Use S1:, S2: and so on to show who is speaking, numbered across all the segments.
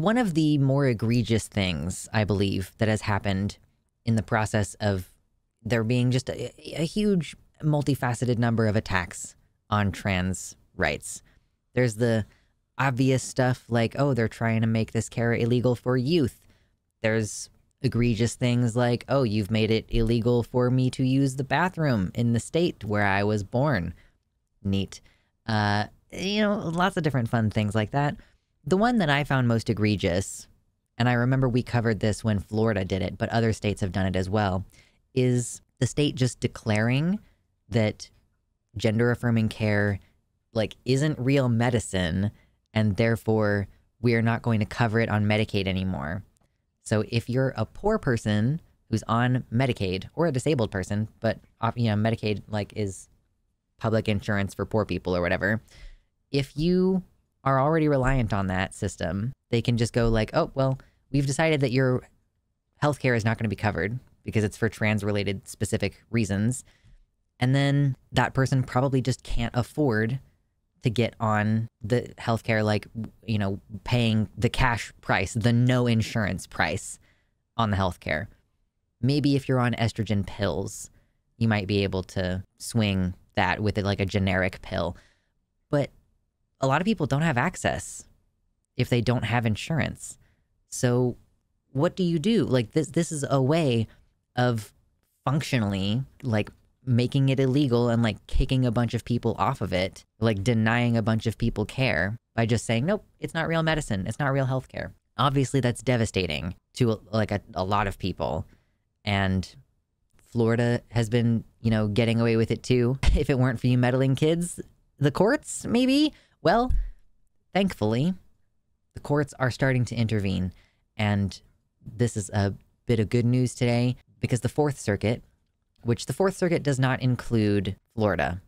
S1: One of the more egregious things, I believe, that has happened in the process of there being just a huge multifaceted number of attacks on trans rights. There's the obvious stuff like, oh, they're trying to make this care illegal for youth. There's egregious things like, oh, you've made it illegal for me to use the bathroom in the state where I was born. Neat. Lots of different fun things like that. The one that I found most egregious, and I remember we covered this when Florida did it, but other states have done it as well, is the state just declaring that gender-affirming care, isn't real medicine, and therefore we are not going to cover it on Medicaid anymore. So if you're a poor person who's on Medicaid, or a disabled person, but Medicaid is public insurance for poor people or whatever, if you are already reliant on that system, they can just go oh, well, we've decided that your healthcare is not going to be covered because it's for trans-related specific reasons. And then that person probably just can't afford to get on the healthcare, paying the cash price, the no insurance price on the healthcare. Maybe if you're on estrogen pills, you might be able to swing that with a generic pill. But a lot of people don't have access if they don't have insurance. So what do you do? This is a way of functionally making it illegal and kicking a bunch of people off of it, denying a bunch of people care by just saying, nope, it's not real medicine. It's not real healthcare. Obviously that's devastating to a lot of people. And Florida has been, getting away with it too. If it weren't for you meddling kids, the courts maybe. Well, thankfully, the courts are starting to intervene, and this is a bit of good news today because the Fourth Circuit, which the Fourth Circuit does not include Florida.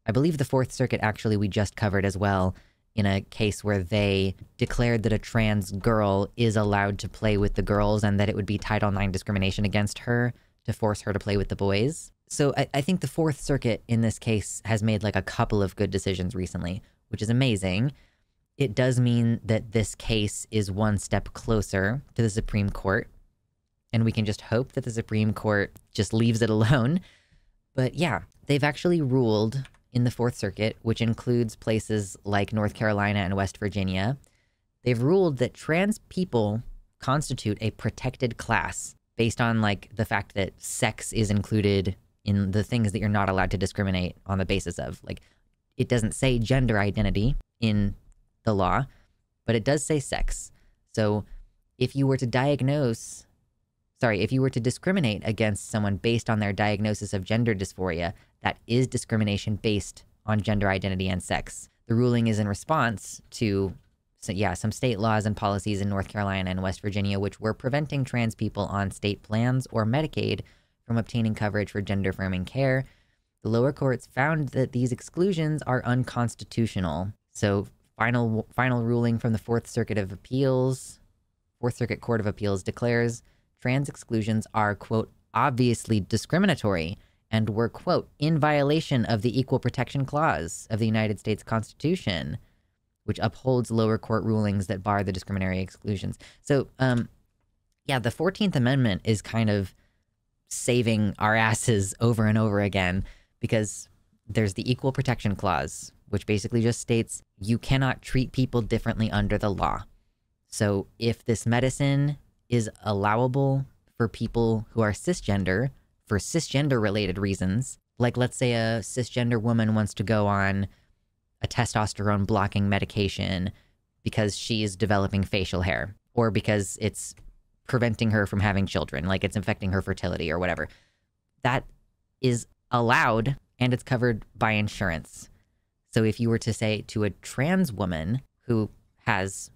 S1: I believe the Fourth Circuit actually we just covered as well in a case where they declared that a trans girl is allowed to play with the girls and that it would be Title IX discrimination against her to force her to play with the boys. So I think the Fourth Circuit in this case has made a couple of good decisions recently, which is amazing. It does mean that this case is one step closer to the Supreme Court, and we can just hope that the Supreme Court just leaves it alone. But yeah, they've actually ruled in the Fourth Circuit, which includes places like North Carolina and West Virginia, they've ruled that trans people constitute a protected class based on the fact that sex is included in the things that you're not allowed to discriminate on the basis of. It doesn't say gender identity in the law, but it does say sex. So if you were to discriminate against someone based on their diagnosis of gender dysphoria, that is discrimination based on gender identity and sex. The ruling is in response to, some state laws and policies in North Carolina and West Virginia, which were preventing trans people on state plans or Medicaid from obtaining coverage for gender-affirming care. The lower courts found that these exclusions are unconstitutional. So final ruling from the Fourth Circuit Court of Appeals declares trans exclusions are, quote, obviously discriminatory and were, quote, in violation of the Equal Protection Clause of the United States Constitution, which upholds lower court rulings that bar the discriminatory exclusions. So, the 14th Amendment is kind of saving our asses over and over again because there's the Equal Protection Clause, which basically just states you cannot treat people differently under the law. So if this medicine is allowable for people who are cisgender for cisgender-related reasons, let's say a cisgender woman wants to go on a testosterone-blocking medication because she's developing facial hair or because it's preventing her from having children, it's affecting her fertility or whatever. That is allowed and it's covered by insurance. So if you were to say to a trans woman who has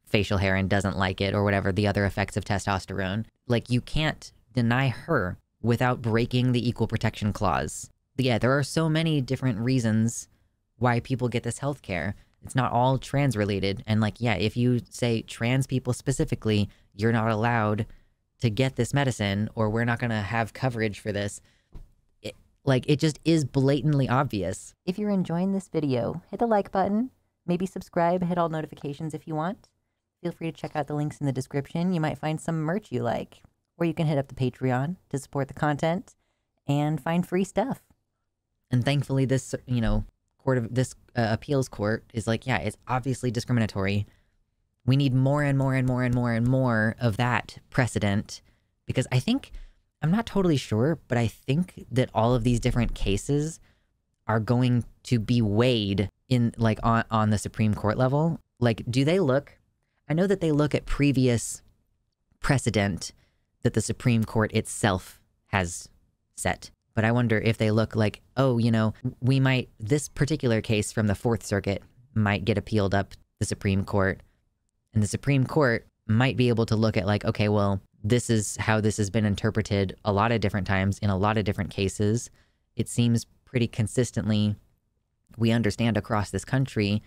S1: facial hair and doesn't like it or whatever the other effects of testosterone, you can't deny her without breaking the Equal Protection Clause. Yeah, there are so many different reasons why people get this health care. It's not all trans related. And if you say trans people specifically, you're not allowed to get this medicine or we're not going to have coverage for this. It just is blatantly obvious. If you're enjoying this video, hit the like button, maybe subscribe, hit all notifications if you want. Feel free to check out the links in the description. You might find some merch you like, or you can hit up the Patreon to support the content and find free stuff. And thankfully, this, appeals court is like, yeah, it's obviously discriminatory. We need more and more and more and more and more of that precedent, because I'm not totally sure, but I think that all of these different cases are going to be weighed in on the Supreme Court level. Do they look? I know that they look at previous precedent that the Supreme Court itself has set. But I wonder if they look like, oh, this particular case from the Fourth Circuit might get appealed up the Supreme Court. And the Supreme Court might be able to look at okay, well, this is how this has been interpreted a lot of different times in a lot of different cases. It seems pretty consistently we understand across this country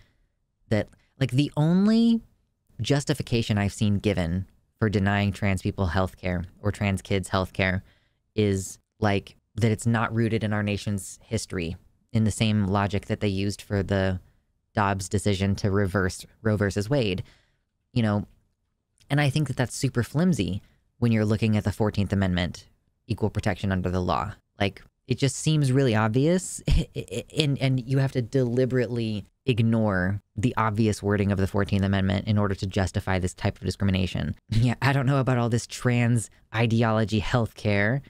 S1: that the only justification I've seen given for denying trans people healthcare or trans kids healthcare is that it's not rooted in our nation's history, in the same logic that they used for the Dobbs decision to reverse Roe versus Wade, and I think that that's super flimsy when you're looking at the 14th Amendment, equal protection under the law. It just seems really obvious, and you have to deliberately ignore the obvious wording of the 14th Amendment in order to justify this type of discrimination. Yeah, I don't know about all this trans ideology healthcare.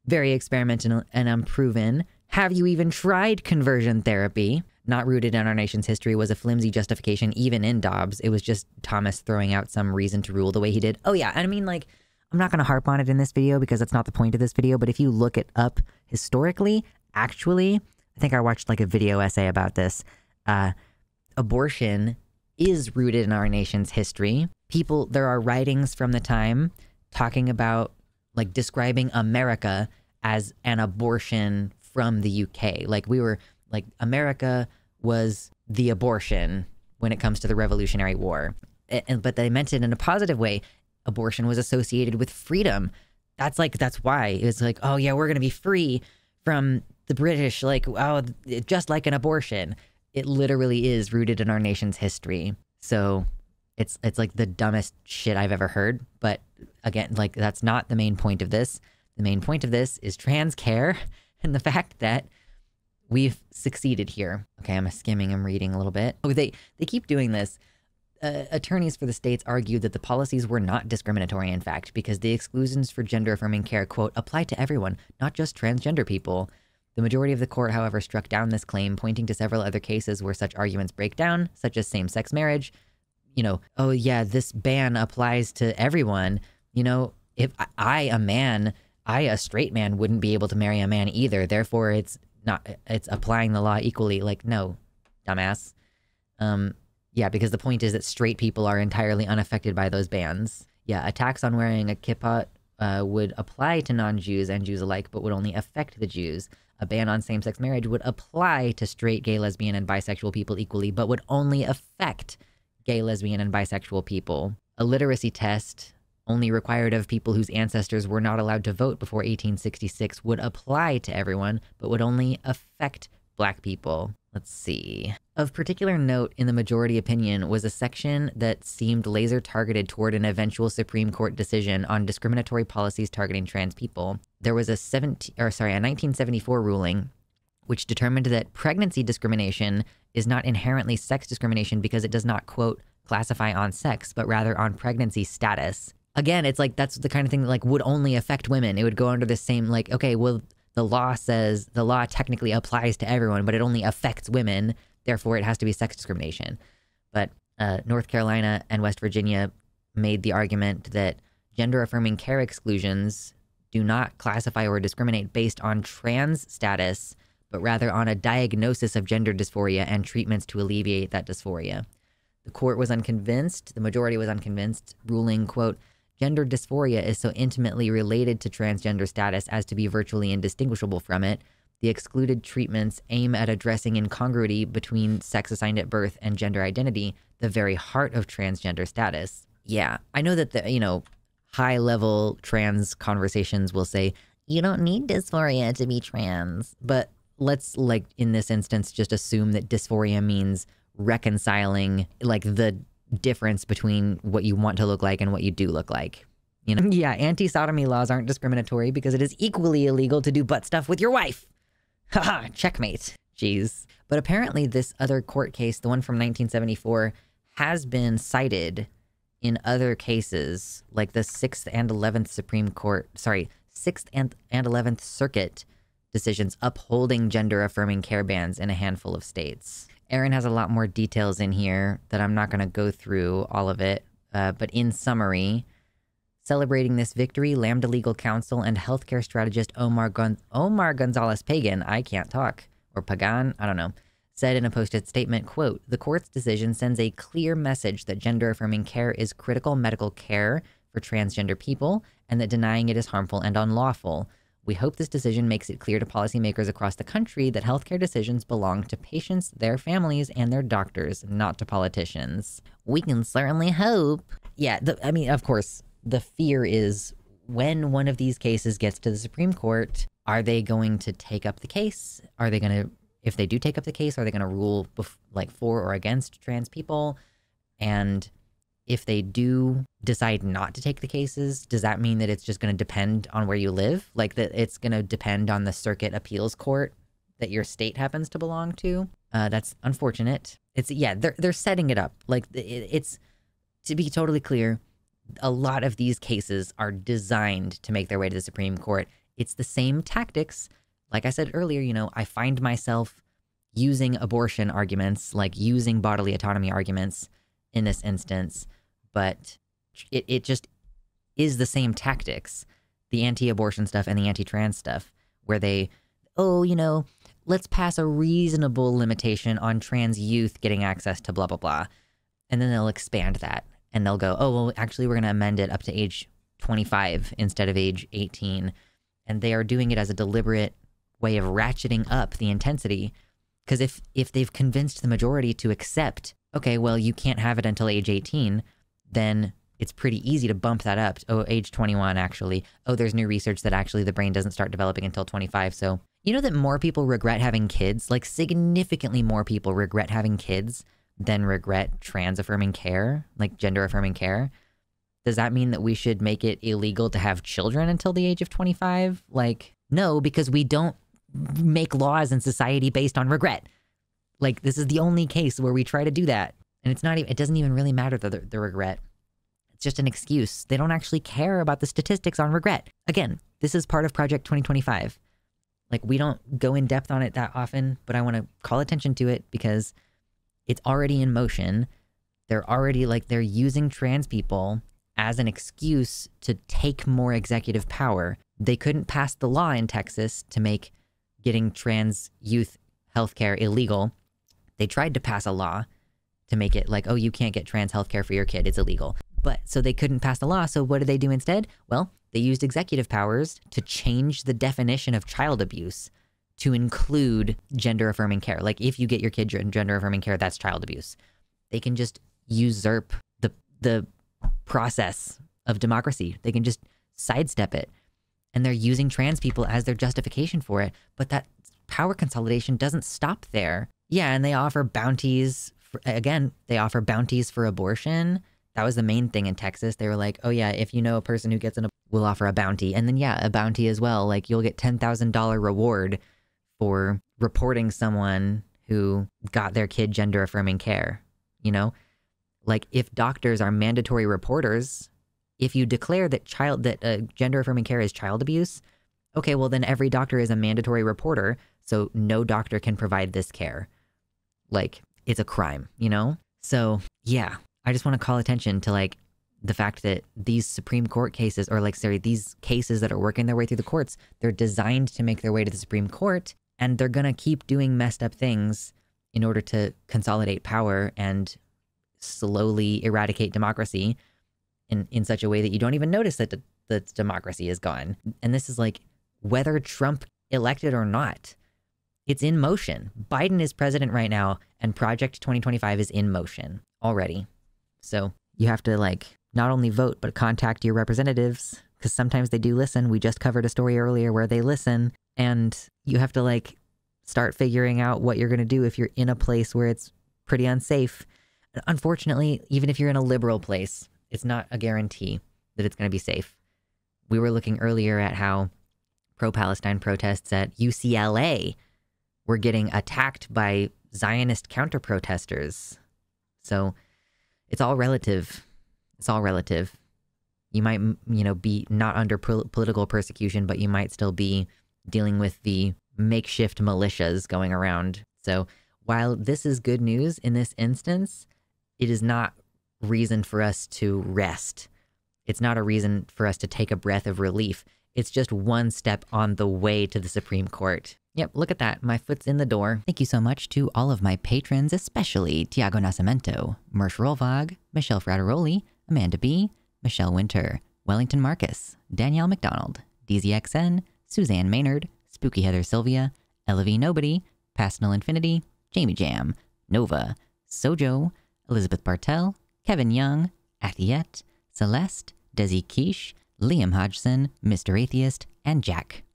S1: Very experimental and unproven. Have you even tried conversion therapy? Not rooted in our nation's history, was a flimsy justification even in Dobbs. It was just Thomas throwing out some reason to rule the way he did. Oh yeah, and I mean I'm not going to harp on it in this video because that's not the point of this video, but if you look it up historically, actually, I think I watched a video essay about this. Abortion is rooted in our nation's history. There are writings from the time talking about describing America as an abortion from the UK. America was the abortion when it comes to the Revolutionary War. But they meant it in a positive way. Abortion was associated with freedom. That's why it's oh yeah, we're going to be free from the British. Just like an abortion. It literally is rooted in our nation's history. So it's the dumbest shit I've ever heard. But again, that's not the main point of this. The main point of this is trans care and the fact that we've succeeded here. Okay, I'm reading a little bit. Oh, they keep doing this. Attorneys for the states argued that the policies were not discriminatory, in fact, because the exclusions for gender-affirming care, quote, apply to everyone, not just transgender people. The majority of the court, however, struck down this claim, pointing to several other cases where such arguments break down, such as same-sex marriage. Oh yeah, this ban applies to everyone. If a straight man wouldn't be able to marry a man either. Therefore, it's applying the law equally. No, dumbass. Yeah, because the point is that straight people are entirely unaffected by those bans. Yeah, a tax on wearing a kippah would apply to non-Jews and Jews alike, but would only affect the Jews. A ban on same-sex marriage would apply to straight, gay, lesbian, and bisexual people equally, but would only affect gay, lesbian, and bisexual people. A literacy test, only required of people whose ancestors were not allowed to vote before 1866, would apply to everyone, but would only affect Black people. Let's see. Of particular note in the majority opinion was a section that seemed laser targeted toward an eventual Supreme Court decision on discriminatory policies targeting trans people. There was a 1974 ruling which determined that pregnancy discrimination is not inherently sex discrimination because it does not, quote, classify on sex, but rather on pregnancy status. Again, it's that's the kind of thing that would only affect women. It would go under the same okay, well, the law says the law technically applies to everyone, but it only affects women. Therefore, it has to be sex discrimination. But North Carolina and West Virginia made the argument that gender-affirming care exclusions do not classify or discriminate based on trans status, but rather on a diagnosis of gender dysphoria and treatments to alleviate that dysphoria. The court was unconvinced, the majority was unconvinced, ruling, quote, gender dysphoria is so intimately related to transgender status as to be virtually indistinguishable from it. The excluded treatments aim at addressing incongruity between sex assigned at birth and gender identity, the very heart of transgender status. Yeah, I know that the, high-level trans conversations will say, you don't need dysphoria to be trans. But let's, in this instance, just assume that dysphoria means reconciling, the difference between what you want to look like and what you do look like. You know? Yeah, anti-sodomy laws aren't discriminatory because it is equally illegal to do butt stuff with your wife. Haha, checkmate. Jeez. But apparently this other court case, the one from 1974, has been cited in other cases, like the 6th and 11th Supreme Court, 6th and 11th Circuit decisions upholding gender-affirming care bans in a handful of states. Aaron has a lot more details in here that I'm not going to go through all of it, but in summary, celebrating this victory, Lambda Legal Counsel and healthcare strategist Omar Gonzalez-Pagan, I can't talk, or Pagan, I don't know, said in a posted statement, quote, "The court's decision sends a clear message that gender-affirming care is critical medical care for transgender people and that denying it is harmful and unlawful. We hope this decision makes it clear to policymakers across the country that healthcare decisions belong to patients, their families, and their doctors, not to politicians." We can certainly hope. Yeah, I mean, of course, the fear is when one of these cases gets to the Supreme Court, are they going to take up the case? Are they going to, if they do take up the case, are they going to rule like for or against trans people? And if they do decide not to take the cases, does that mean that it's just going to depend on where you live? Like that it's going to depend on the circuit appeals court that your state happens to belong to? That's unfortunate. It's, yeah, they're setting it up. Like it's, to be totally clear, a lot of these cases are designed to make their way to the Supreme Court. It's the same tactics. Like I said earlier, you know, I find myself using abortion arguments, like using bodily autonomy arguments in this instance, but it just is the same tactics, the anti-abortion stuff and the anti-trans stuff, where they, oh, you know, let's pass a reasonable limitation on trans youth getting access to blah, blah, blah. And then they'll expand that and they'll go, oh, well, actually, we're going to amend it up to age 25 instead of age 18. And they are doing it as a deliberate way of ratcheting up the intensity. Because if they've convinced the majority to accept, okay, well, you can't have it until age 18, then it's pretty easy to bump that up. Oh, age 21, actually. Oh, there's new research that actually the brain doesn't start developing until 25. So you know that more people regret having kids, like significantly more people regret having kids than regret trans-affirming care, like gender-affirming care. Does that mean that we should make it illegal to have children until the age of 25? Like, no, because we don't make laws in society based on regret. Like, this is the only case where we try to do that. And it's not even, it doesn't even really matter the regret. It's just an excuse. They don't actually care about the statistics on regret. Again, this is part of Project 2025. Like, we don't go in depth on it that often, but I want to call attention to it because it's already in motion. They're already, like, they're using trans people as an excuse to take more executive power. They couldn't pass the law in Texas to make getting trans youth healthcare illegal. They tried to pass a law to make it like, oh, you can't get trans healthcare for your kid. It's illegal. But so they couldn't pass the law. So what did they do instead? Well, they used executive powers to change the definition of child abuse to include gender-affirming care. Like, if you get your kid gender-affirming care, that's child abuse. They can just usurp the process of democracy. They can just sidestep it. And they're using trans people as their justification for it. But that power consolidation doesn't stop there. Yeah, and they offer bounties. They offer bounties for abortion. That was the main thing in Texas. They were like, oh yeah, if you know a person who gets we'll offer a bounty. And then yeah, a bounty as well. Like, you'll get $10,000 reward for reporting someone who got their kid gender-affirming care, you know? Like, if doctors are mandatory reporters, if you declare that gender-affirming care is child abuse, okay, well then every doctor is a mandatory reporter, so no doctor can provide this care. Like, it's a crime, you know? So yeah, I just want to call attention to, like, the fact that these Supreme Court cases, or like, sorry, these cases that are working their way through the courts, they're designed to make their way to the Supreme Court, and they're going to keep doing messed up things in order to consolidate power and slowly eradicate democracy in such a way that you don't even notice that the democracy is gone. And this is like, whether Trump elected or not, it's in motion. Biden is president right now, and Project 2025 is in motion already. So you have to, like, not only vote, but contact your representatives, because sometimes they do listen. We just covered a story earlier where they listen, and you have to, like, start figuring out what you're going to do if you're in a place where it's pretty unsafe. Unfortunately, even if you're in a liberal place, it's not a guarantee that it's going to be safe. We were looking earlier at how pro-Palestine protests at UCLA were getting attacked by Zionist counter-protesters. So it's all relative. It's all relative. You might, be not under political persecution, but you might still be dealing with the makeshift militias going around. So while this is good news in this instance, it is not reason for us to rest. It's not a reason for us to take a breath of relief. It's just one step on the way to the Supreme Court. Yep, look at that. My foot's in the door. Thank you so much to all of my patrons, especially Tiago Nascimento, Mersh Rolvag, Michelle Frateroli, Amanda B., Michelle Winter, Wellington Marcus, Danielle McDonald, DZXN, Suzanne Maynard, Spooky Heather Sylvia, Ella V. Nobody, Pastel Infinity, Jamie Jam, Nova, Sojo, Elizabeth Bartell, Kevin Young, Athiette, Celeste, Desi Quiche, Liam Hodgson, Mr. Atheist, and Jack.